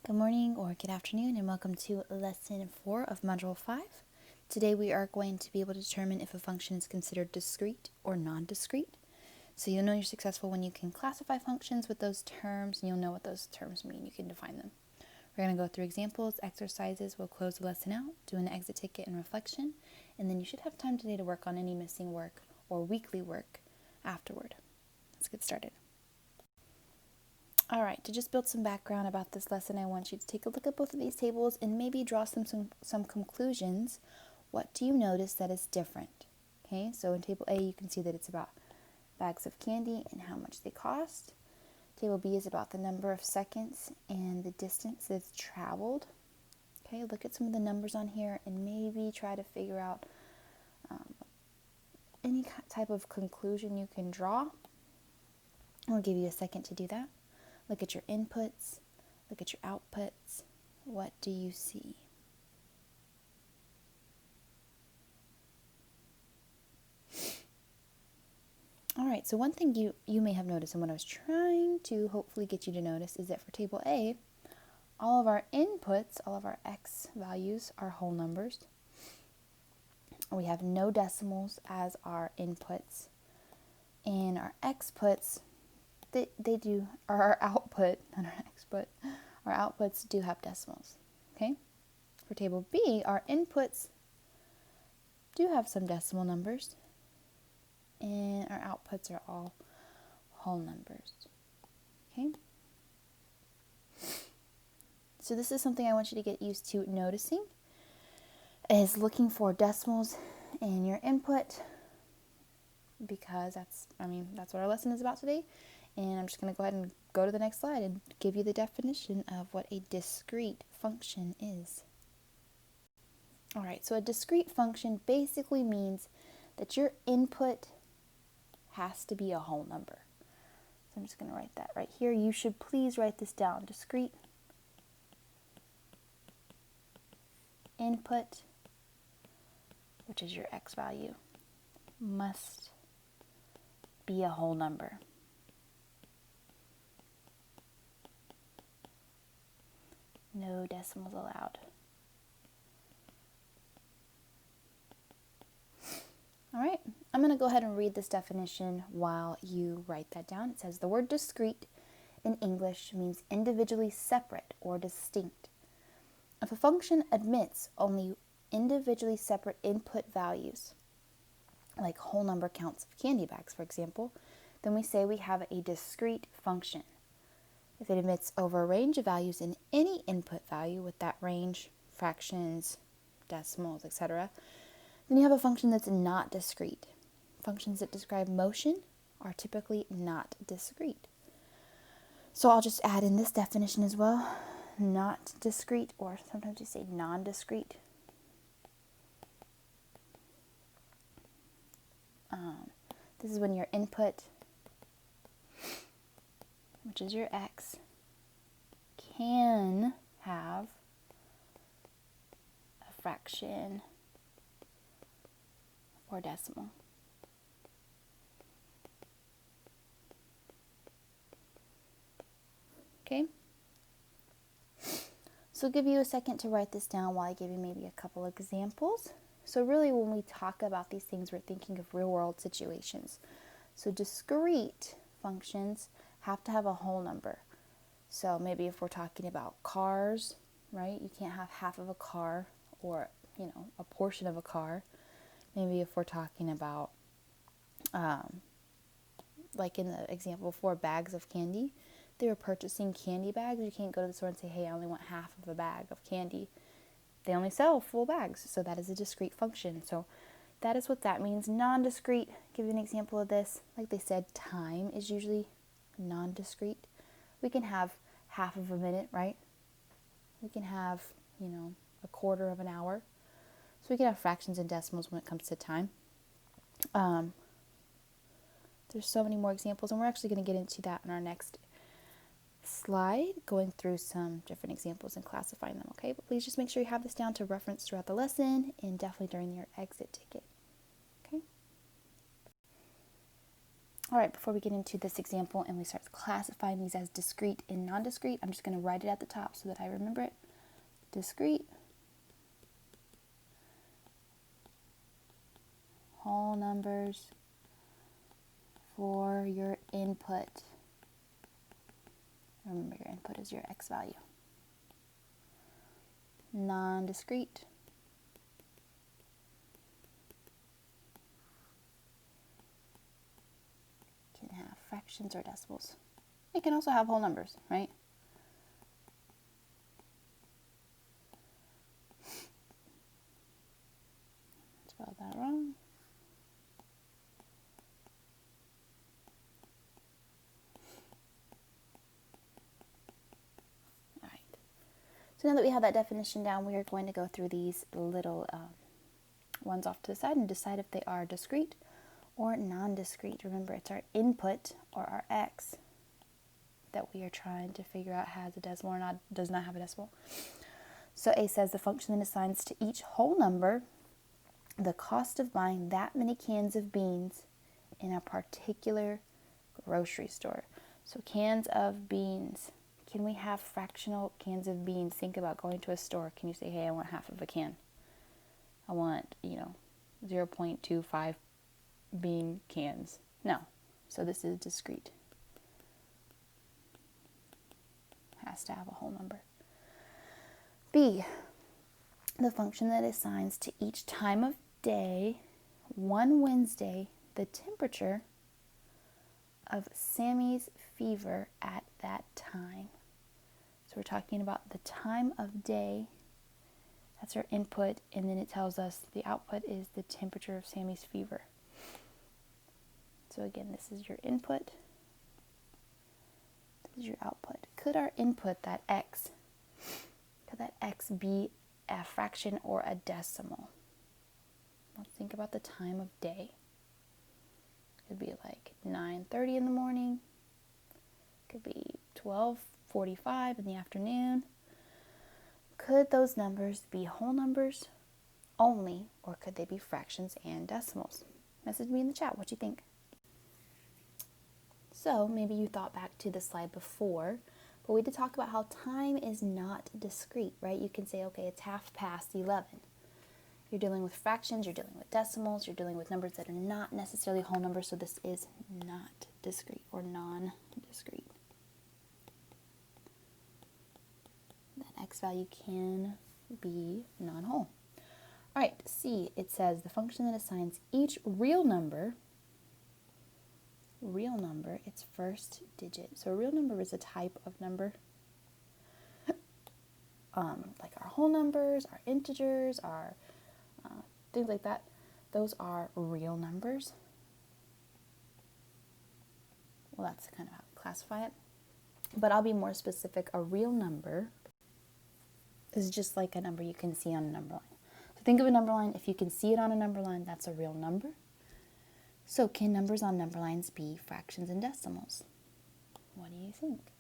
Good morning or good afternoon, and welcome to lesson 4 of module 5. Today we are going to be able to determine if a function is considered discrete or non-discrete. So you'll know you're successful when you can classify functions with those terms, and you'll know what those terms mean. You can define them. We're going to go through examples, exercises. We'll close the lesson out, do an exit ticket and reflection, and then you should have time today to work on any missing work or weekly work afterward. Let's get started. All right, to just build some background about this lesson, I want you to take a look at both of these tables and maybe draw some conclusions. What do you notice that is different? Okay, so in table A, you can see that it's about bags of candy and how much they cost. Table B is about the number of seconds and the distance that's traveled. Okay, look at some of the numbers on here and maybe try to figure out any type of conclusion you can draw. I'll give you a second to do that. Look at your inputs, look at your outputs. What do you see? All right, so one thing you may have noticed, and what I was trying to hopefully get you to notice, is that for table A, all of our inputs, all of our x values are whole numbers. We have no decimals as our inputs. And our xputs, they do, or our output, not our xput, our outputs do have decimals, okay? For table B, our inputs do have some decimal numbers, and our outputs are all whole numbers, okay? So this is something I want you to get used to noticing, is looking for decimals in your input, because that's what our lesson is about today. And I'm just going to go ahead and go to the next slide and give you the definition of what a discrete function is. All right, so a discrete function basically means that your input has to be a whole number. So I'm just going to write that right here. You should please write this down. Discrete input, which is your x value, must be a whole number. No decimals allowed. All right, I'm going to go ahead and read this definition while you write that down. It says the word discrete in English means individually separate or distinct. If a function admits only individually separate input values, like whole number counts of candy bags, for example, then we say we have a discrete function. If it admits over a range of values in any input value with that range, fractions, decimals, etc., then you have a function that's not discrete. Functions that describe motion are typically not discrete. So I'll just add in this definition as well, not discrete, or sometimes we say non-discrete. This is when your input, which is your x, can have a fraction or decimal. Okay? So I'll give you a second to write this down while I give you maybe a couple of examples. So really when we talk about these things, we're thinking of real world situations. So discrete functions have to have a whole number. So maybe if we're talking about cars, right? You can't have half of a car or, a portion of a car. Maybe if we're talking about, like in the example before, bags of candy, they were purchasing candy bags. You can't go to the store and say, hey, I only want half of a bag of candy. They only sell full bags, so that is a discrete function. So that is what that means. Non-discrete, give you an example of this. Like they said, time is usually non-discrete. We can have half of a minute, right? We can have, a quarter of an hour. So we can have fractions and decimals when it comes to time. There's so many more examples, and we're actually going to get into that in our next slide, going through some different examples and classifying them, okay? But please just make sure you have this down to reference throughout the lesson and definitely during your exit ticket, okay? All right, before we get into this example and we start classifying these as discrete and non-discrete, I'm just going to write it at the top so that I remember it. Discrete, whole numbers for your input. Remember, your input is your x value. Non-discrete, can have fractions or decimals. It can also have whole numbers, right? Spelled that wrong. All right. So now that we have that definition down, we are going to go through these little ones off to the side and decide if they are discrete or non-discrete. Remember, it's our input, or our x, that we are trying to figure out has a decimal or not, does not have a decimal. So A says the function then assigns to each whole number the cost of buying that many cans of beans in a particular grocery store. So cans of beans. Can we have fractional cans of beans? Think about going to a store. Can you say, hey, I want half of a can? I want, 0.25 bean cans. No. So this is discrete. Has to have a whole number. B, the function that assigns to each time of day, one Wednesday, the temperature of Sammy's fever at that time. So we're talking about the time of day. That's our input, and then it tells us the output is the temperature of Sammy's fever. So again, this is your input. This is your output. Could our input, that x, could that x be a fraction or a decimal? Let's think about the time of day. Could be like 9:30 in the morning. Could be 12:45 in the afternoon. Could those numbers be whole numbers only, or could they be fractions and decimals? Message me in the chat what you think. So maybe you thought back to the slide before, but we did talk about how time is not discrete, right? You can say, okay, it's 11:30. You're dealing with fractions, you're dealing with decimals, you're dealing with numbers that are not necessarily whole numbers, so this is not discrete or non-discrete. That x value can be non-whole. All right, C, it says the function that assigns each real number, its first digit. So a real number is a type of number. Like our whole numbers, our integers, our things like that. Those are real numbers. Well, that's kind of how we classify it. But I'll be more specific. A real number is just like a number you can see on a number line. So think of a number line. If you can see it on a number line, that's a real number. So can numbers on number lines be fractions and decimals? What do you think?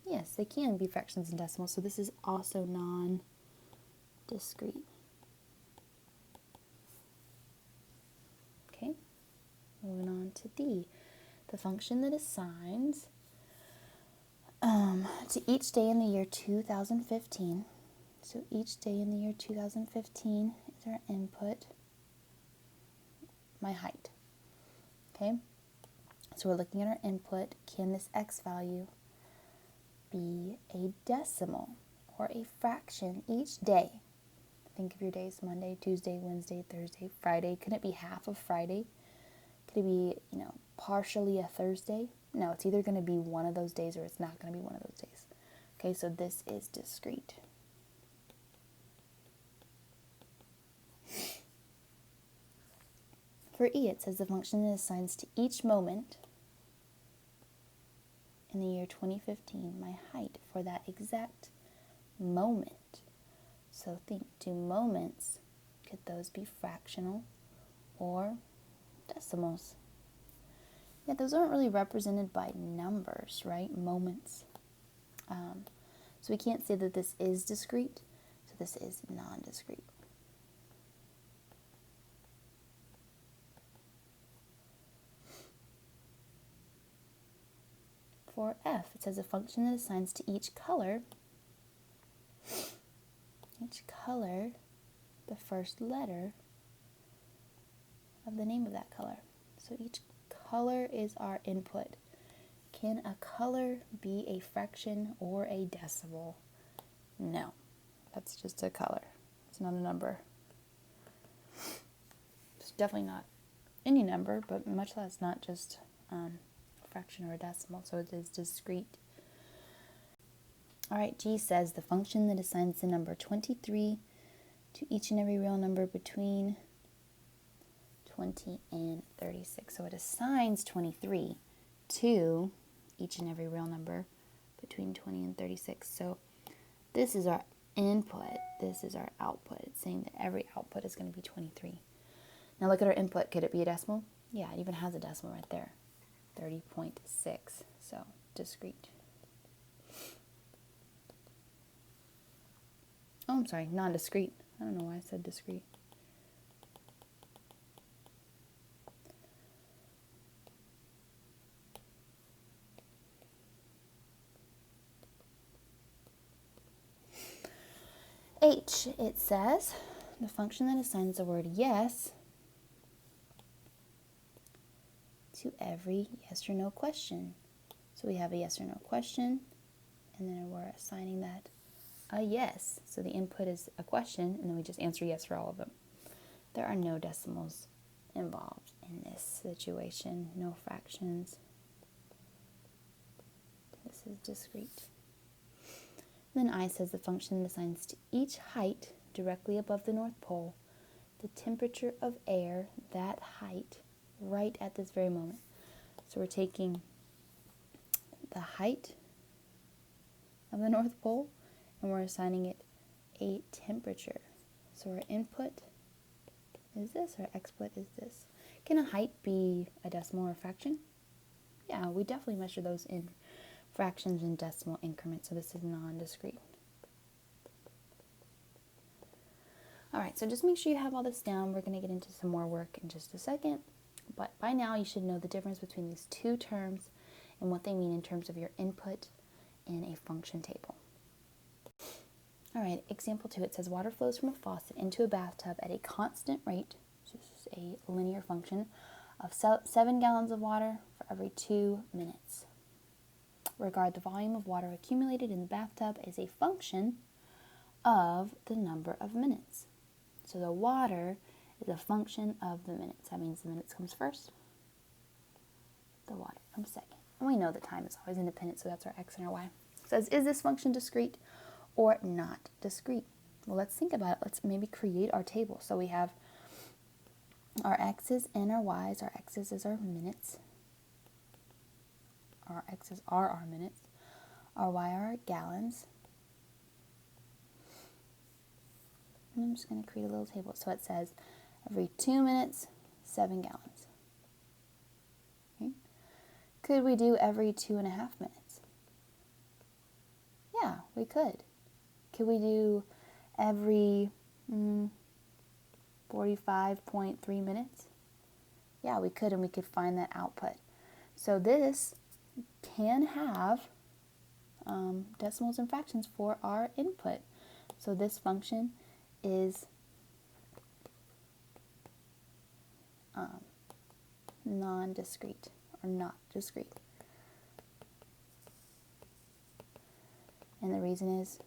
Yes, they can be fractions and decimals. So this is also non-discrete. Okay, moving on to D. The function that assigns to each day in the year 2015. So each day in the year 2015 is our input, my height. Okay, so we're looking at our input. Can this x value be a decimal or a fraction each day? Think of your days: Monday, Tuesday, Wednesday, Thursday, Friday. Could it be half of Friday? Could it be, partially a Thursday? No, it's either going to be one of those days or it's not going to be one of those days. Okay, so this is discrete. For E, it says the function that assigns to each moment in the year 2015 my height for that exact moment. So think, do moments, could those be fractional or decimals? Yeah, those aren't really represented by numbers, right? Moments. So we can't say that this is discrete, so this is non-discrete. for F. It says a function that assigns to each color the first letter of the name of that color. So each color is our input. Can a color be a fraction or a decimal? No, that's just a color. It's not a number. It's definitely not any number, but much less not just a fraction or a decimal, so it is discrete. All right, G says the function that assigns the number 23 to each and every real number between 20 and 36. So it assigns 23 to each and every real number between 20 and 36. So this is our input, this is our output. It's saying that every output is going to be 23. Now look at our input. Could it be a decimal? Yeah, it even has a decimal right there. 30.6. So discrete. Oh, I'm sorry, non-discrete. I don't know why I said discrete. H, it says the function that assigns the word yes to every yes or no question. So we have a yes or no question, and then we're assigning that a yes. So the input is a question, and then we just answer yes for all of them. There are no decimals involved in this situation, no fractions. This is discrete. Then I says the function assigns to each height directly above the North Pole the temperature of air, that height, right at this very moment. So we're taking the height of the North Pole and we're assigning it a temperature. So our input is this, our output is this. Can a height be a decimal or a fraction? Yeah, we definitely measure those in fractions and decimal increments, so this is non-discrete. All right, so just make sure you have all this down. We're going to get into some more work in just a second, but by now you should know the difference between these two terms and what they mean in terms of your input in a function table. All right, example 2, it says water flows from a faucet into a bathtub at a constant rate, so this is a linear function, of 7 gallons of water for every 2 minutes. Regard the volume of water accumulated in the bathtub as a function of the number of minutes. So the water is a function of the minutes. That means the minutes comes first, the water comes second. And we know that time is always independent, so that's our x and our y. It says, is this function discrete or not discrete? Well, let's think about it. Let's maybe create our table. So we have our x's and our y's. Our x's is our minutes. Our x's are our minutes. Our y are our gallons. And I'm just going to create a little table. So it says every 2 minutes, 7 gallons. Okay. Could we do every 2.5 minutes? Yeah, we could. Could we do every 45.3 minutes? Yeah, we could, and we could find that output. So this can have decimals and fractions for our input. So this function is non-discrete or not discrete. And the reason is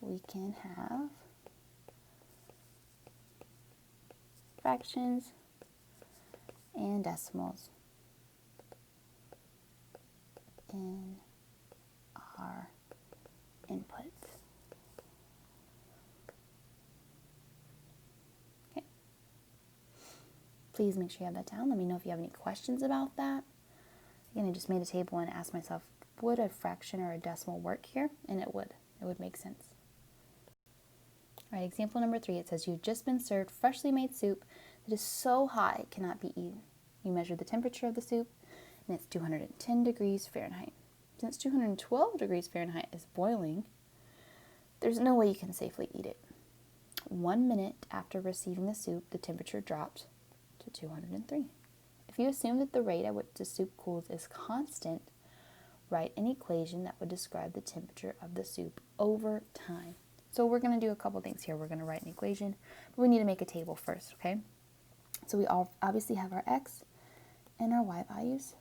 we can have fractions and decimals in our input. Okay. Please make sure you have that down. Let me know if you have any questions about that. Again, I just made a table and asked myself, would a fraction or a decimal work here? And it would. It would make sense. All right, example number 3, it says you've just been served freshly made soup that is so hot it cannot be eaten. You measure the temperature of the soup, and it's 210 degrees Fahrenheit. Since 212 degrees Fahrenheit is boiling, there's no way you can safely eat it. 1 minute after receiving the soup, the temperature dropped to 203. If you assume that the rate at which the soup cools is constant, write an equation that would describe the temperature of the soup over time. So we're going to do a couple things here. We're going to write an equation, but we need to make a table first, okay? So we all obviously have our x and our y values.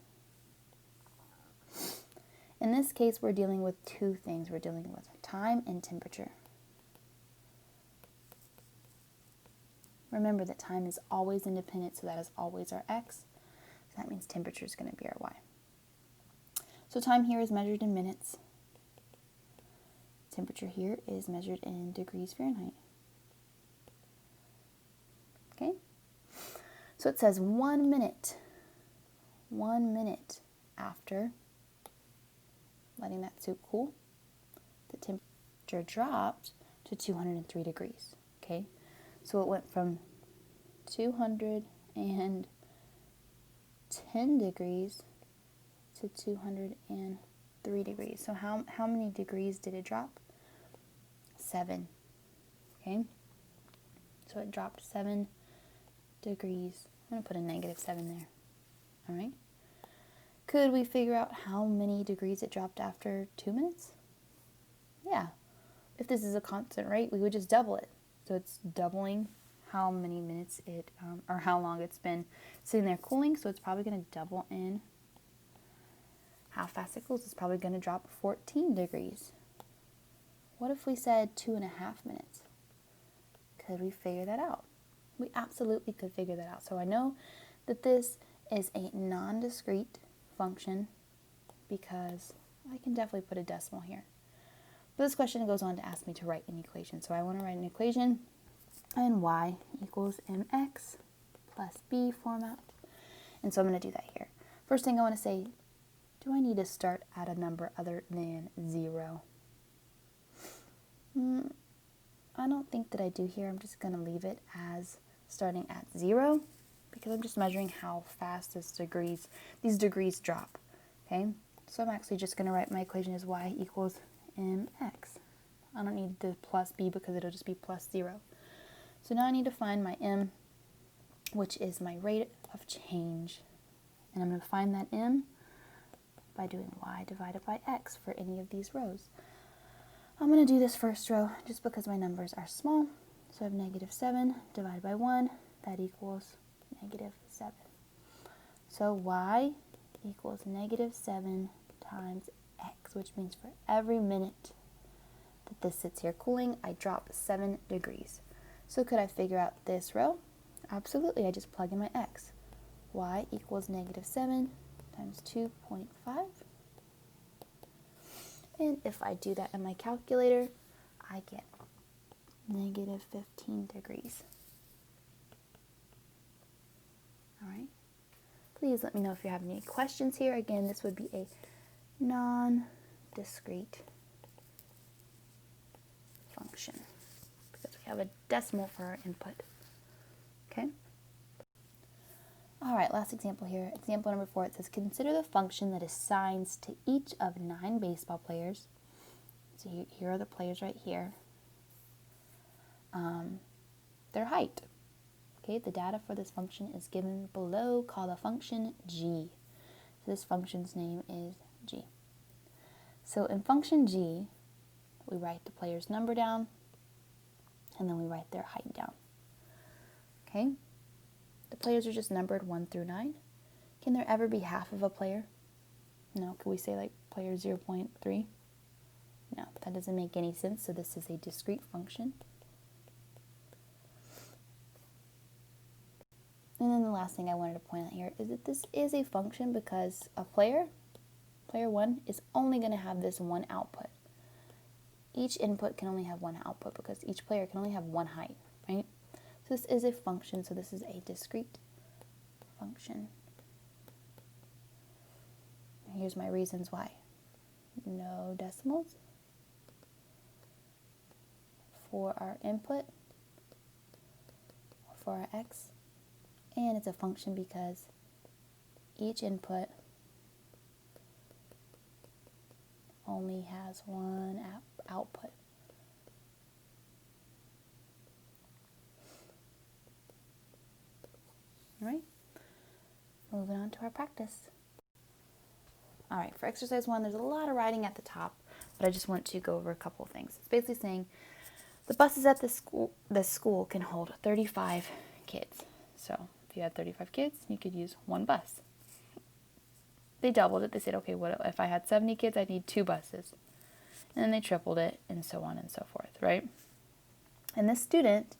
In this case, we're dealing with two things. We're dealing with time and temperature. Remember that time is always independent, so that is always our x. So that means temperature is going to be our y. So time here is measured in minutes. Temperature here is measured in degrees Fahrenheit. Okay? So it says 1 minute. 1 minute after letting that soup cool, the temperature dropped to 203 degrees. Okay? So it went from 210 degrees to 203 degrees. So how many degrees did it drop? 7. Okay? So it dropped 7 degrees. I'm going to put a -7 there. All right? Could we figure out how many degrees it dropped after 2 minutes? Yeah. If this is a constant rate, we would just double it. So it's doubling how many minutes it, or how long it's been sitting there cooling. So it's probably going to double in how fast it cools. It's probably going to drop 14 degrees. What if we said 2.5 minutes? Could we figure that out? We absolutely could figure that out. So I know that this is a non-discrete function because I can definitely put a decimal here. But this question goes on to ask me to write an equation. So I want to write an equation in y equals mx plus b format. And so I'm going to do that here. First thing I want to say, do I need to start at a number other than 0? I don't think that I do here. I'm just going to leave it as starting at 0 because I'm just measuring how fast these degrees drop. Okay, so I'm actually just going to write my equation as y equals mx. I don't need the plus b because it'll just be plus 0. So now I need to find my m, which is my rate of change. And I'm going to find that m by doing y divided by x for any of these rows. I'm going to do this first row just because my numbers are small. So I have -7 divided by 1. That equals -7. So y equals -7 times x, which means for every minute that this sits here cooling, I drop 7 degrees. So could I figure out this row? Absolutely. I just plug in my x. Y equals -7 times 2.5. And if I do that in my calculator, I get -15 degrees. All right. Please let me know if you have any questions here. Again, this would be a non-discrete function because we have a decimal for our input. Okay? All right, last example here. Example number 4, it says, consider the function that assigns to each of 9 baseball players. So here are the players right here. Their height. Okay, the data for this function is given below. Call the function g. So this function's name is g. So in function g, we write the player's number down, and then we write their height down. Okay, the players are just numbered 1 through 9. Can there ever be half of a player? No. Could we say like player 0.3? No, that doesn't make any sense. So this is a discrete function. And then the last thing I wanted to point out here is that this is a function because a player 1, is only going to have this one output. Each input can only have one output because each player can only have one height, right? So this is a function, so this is a discrete function. And here's my reasons why. No decimals for our input, for our x, and it's a function because each input only has one output. All right, moving on to our practice. All right, for exercise 1, there's a lot of writing at the top, but I just want to go over a couple of things. It's basically saying the buses at the school can hold 35 kids. So if you had 35 kids, you could use one bus. They doubled it. They said, okay, what if I had 70 kids? I'd need 2 buses. And then they tripled it, and so on and so forth, right? And this student,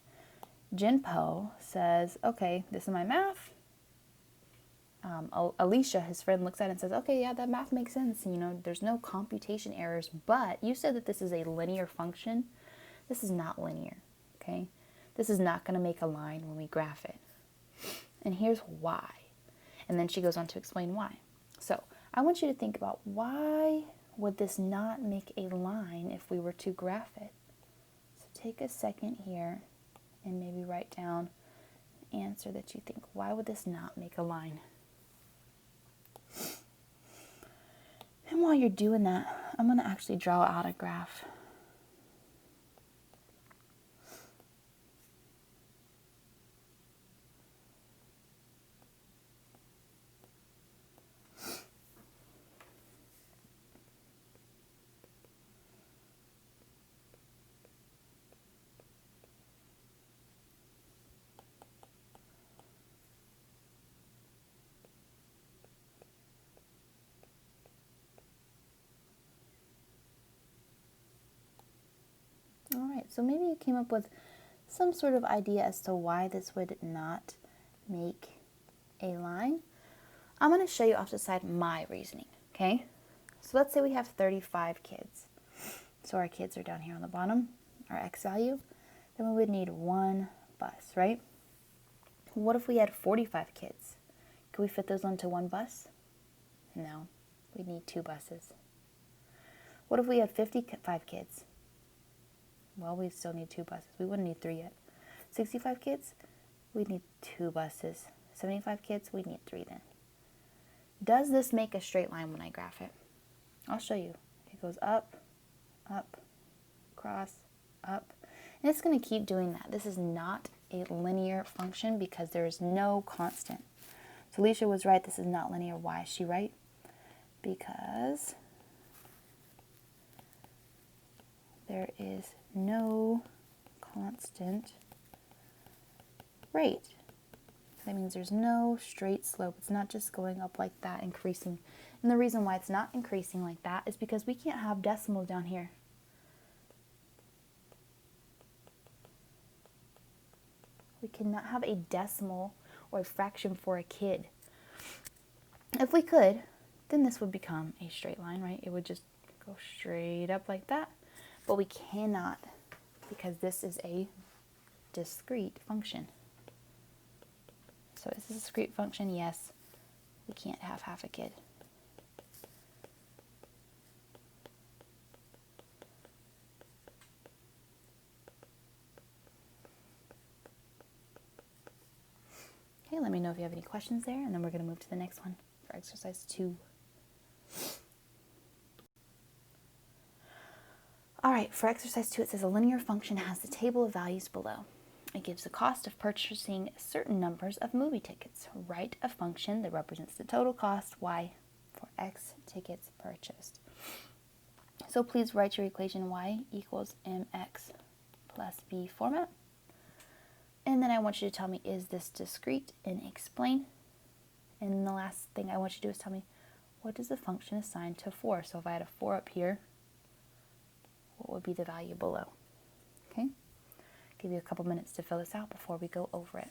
Jinpo, says, okay, this is my math. Alicia, his friend, looks at it and says, okay, yeah, that math makes sense. You know, there's no computation errors, but you said that this is a linear function. This is not linear, okay? This is not going to make a line when we graph it. And here's why. And then she goes on to explain why. So I want you to think about, why would this not make a line if we were to graph it? So take a second here and maybe write down an answer that you think, why would this not make a line? And while you're doing that, I'm going to actually draw out a graph. All right, so maybe you came up with some sort of idea as to why this would not make a line. I'm going to show you off the side my reasoning, okay? So let's say we have 35 kids. So our kids are down here on the bottom, our x value. Then we would need one bus, right? What if we had 45 kids? Could we fit those onto one bus? No, we'd need 2 buses. What if we had 55 kids? Well, we still need 2 buses. We wouldn't need 3 yet. 65 kids? We'd need 2 buses. 75 kids? We'd need 3 then. Does this make a straight line when I graph it? I'll show you. It goes up, up, across, up. And it's going to keep doing that. This is not a linear function because there is no constant. So Alicia was right. This is not linear. Why is she right? Because there is no constant rate. That means there's no straight slope. It's not just going up like that, increasing. And the reason why it's not increasing like that is because we can't have decimals down here. We cannot have a decimal or a fraction for a kid. If we could, then this would become a straight line, right? It would just go straight up like that. But we cannot, because this is a discrete function. So is this a discrete function? Yes. We can't have half a kid. Okay, let me know if you have any questions there, and then we're going to move to the next one for exercise 2. All right, for exercise 2, it says a linear function has the table of values below. It gives the cost of purchasing certain numbers of movie tickets. Write a function that represents the total cost, y, for x tickets purchased. So please write your equation y equals mx plus b format. And then I want you to tell me, is this discrete, and explain. And the last thing I want you to do is tell me, what does the function assign to 4? So if I had a 4 up here, what would be the value below? Okay? Give you a couple minutes to fill this out before we go over it.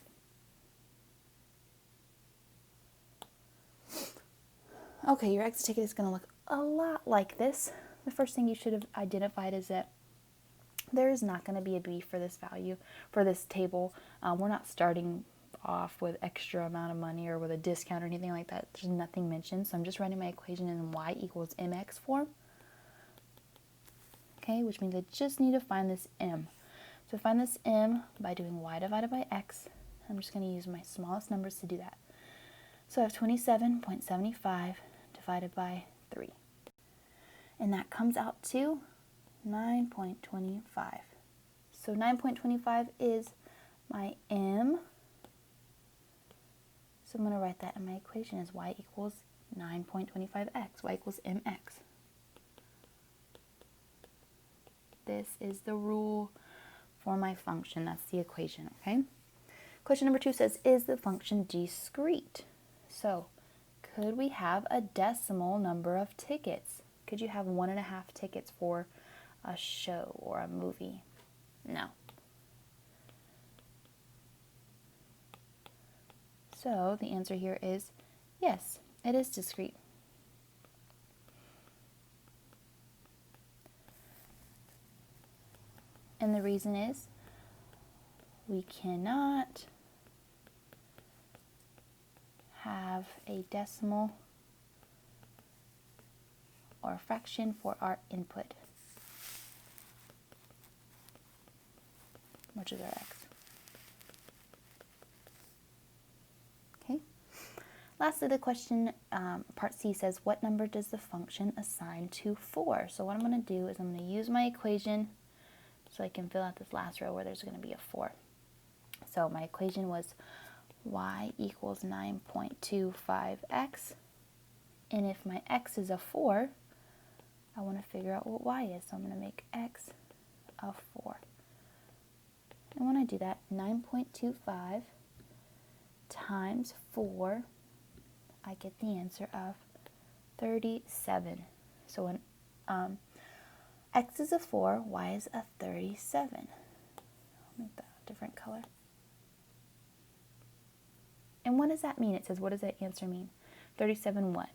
Okay, your exit ticket is going to look a lot like this. The first thing you should have identified is that there is not going to be a B for this value, for this table. We're not starting off with extra amount of money or with a discount or anything like that. There's nothing mentioned, so I'm just writing my equation in y equals mx form. Okay, which means I just need to find this m. So find this m by doing y divided by x. I'm just going to use my smallest numbers to do that. So I have 27.75 divided by 3. And that comes out to 9.25. So 9.25 is my m. So I'm going to write that in my equation as y equals 9.25x, y equals mx. This is the rule for my function. That's the equation, okay? Question number 2 says, is the function discrete? So, could we have a decimal number of tickets? Could you have 1.5 tickets for a show or a movie? No. So, the answer here is yes, it is discrete. And the reason is we cannot have a decimal or a fraction for our input, which is our x. Okay. Lastly, the question, part C says, what number does the function assign to 4? So what I'm going to do is I'm going to use my equation so I can fill out this last row where there's going to be a 4. So my equation was y equals 9.25x. And if my x is a 4, I want to figure out what y is. So I'm going to make x a 4. And when I do that, 9.25 times 4, I get the answer of 37. So when x is a 4, y is a 37. I'll make that a different color. And what does that mean? It says, what does that answer mean? 37 what?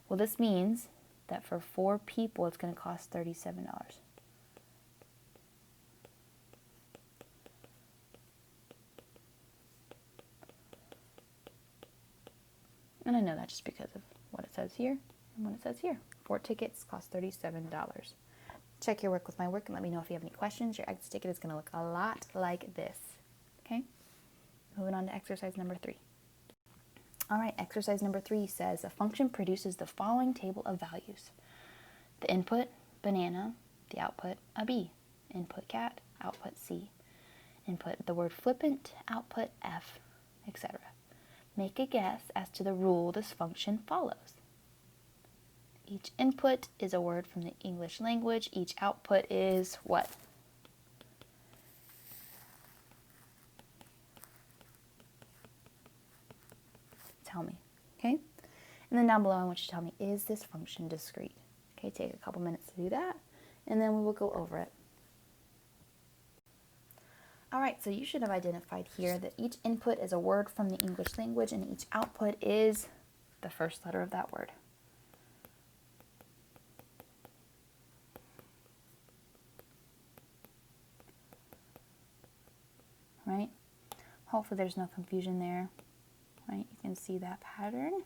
Well, this means that for 4 people, it's going to cost $37. And I know that just because of what it says here and what it says here. 4 tickets cost $37. Check your work with my work and let me know if you have any questions. Your exit ticket is going to look a lot like this. Okay? Moving on to exercise number 3. All right, exercise number 3 says a function produces the following table of values. The input, banana. The output, a bee. Input cat, output C. Input the word flippant, output F, etc. Make a guess as to the rule this function follows. Each input is a word from the English language. Each output is what? Tell me, okay? And then down below, I want you to tell me, is this function discrete? Okay, take a couple minutes to do that, and then we will go over it. All right, so you should have identified here that each input is a word from the English language, and each output is the first letter of that word. Right? Hopefully there's no confusion there. Right? You can see that pattern.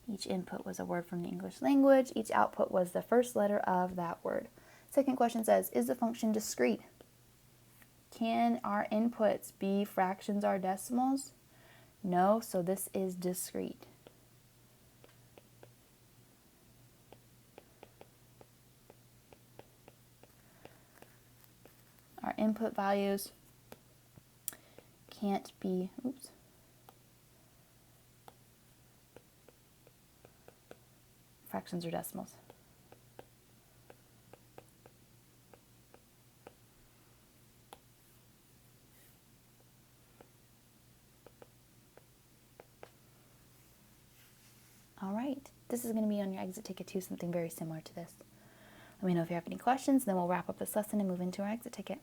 Each input was a word from the English language. Each output was the first letter of that word. Second question says, is the function discrete? Can our inputs be fractions or decimals? No, so this is discrete. Our input values can't be, fractions or decimals. All right, this is going to be on your exit ticket too, something very similar to this. Let me know if you have any questions, then we'll wrap up this lesson and move into our exit ticket.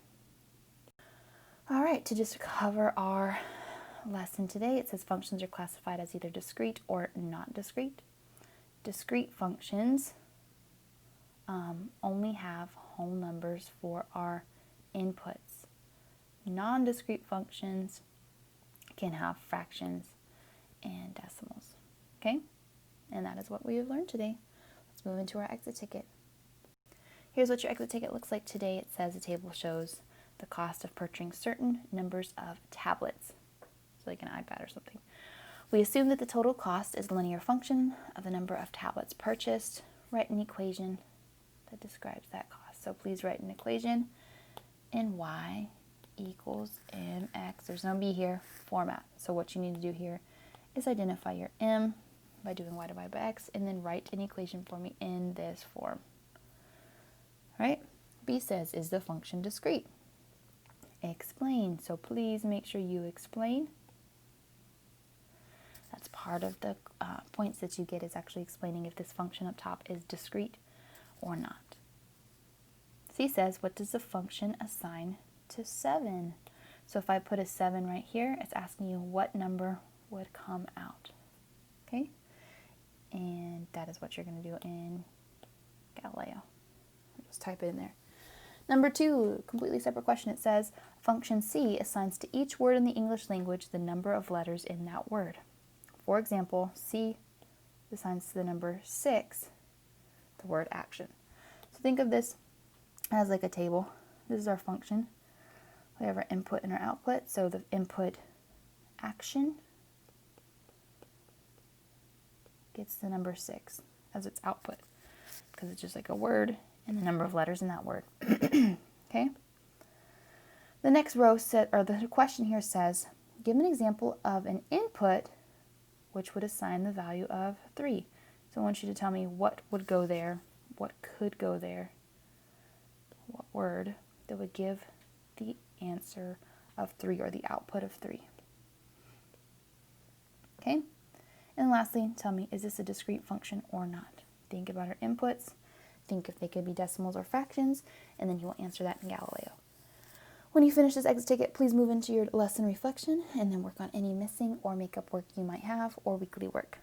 All right, to just cover our lesson today, it says functions are classified as either discrete or not discrete. Discrete functions only have whole numbers for our inputs. Non-discrete functions can have fractions and decimals. Okay? And that is what we have learned today. Let's move into our exit ticket. Here's what your exit ticket looks like today. It says the table shows the cost of purchasing certain numbers of tablets, so like an iPad or something. We assume that the total cost is a linear function of the number of tablets purchased. Write an equation that describes that cost. So please write an equation in y equals mx. There's no b here, format. So what you need to do here is identify your m by doing y divided by x, and then write an equation for me in this form. All right? B says, is the function discrete? Explain. So please make sure you explain. That's part of the points that you get, is actually explaining if this function up top is discrete or not. C says, what does the function assign to 7? So if I put a 7 right here, it's asking you what number would come out. Okay? And that is what you're going to do in Galileo. Just type it in there. Number 2, completely separate question. It says, function C assigns to each word in the English language the number of letters in that word. For example, C assigns to the number 6 the word action. So think of this as like a table. This is our function. We have our input and our output. So the input action gets the number 6 as its output, because it's just like a word and the number of letters in that word. Okay? The next row the question here says, give an example of an input which would assign the value of 3. So I want you to tell me what would go there, what could go there, what word that would give the answer of 3, or the output of 3. Okay? And lastly, tell me, is this a discrete function or not? Think about our inputs, think if they could be decimals or fractions, and then you will answer that in Galileo. When you finish this exit ticket, please move into your lesson reflection and then work on any missing or makeup work you might have, or weekly work.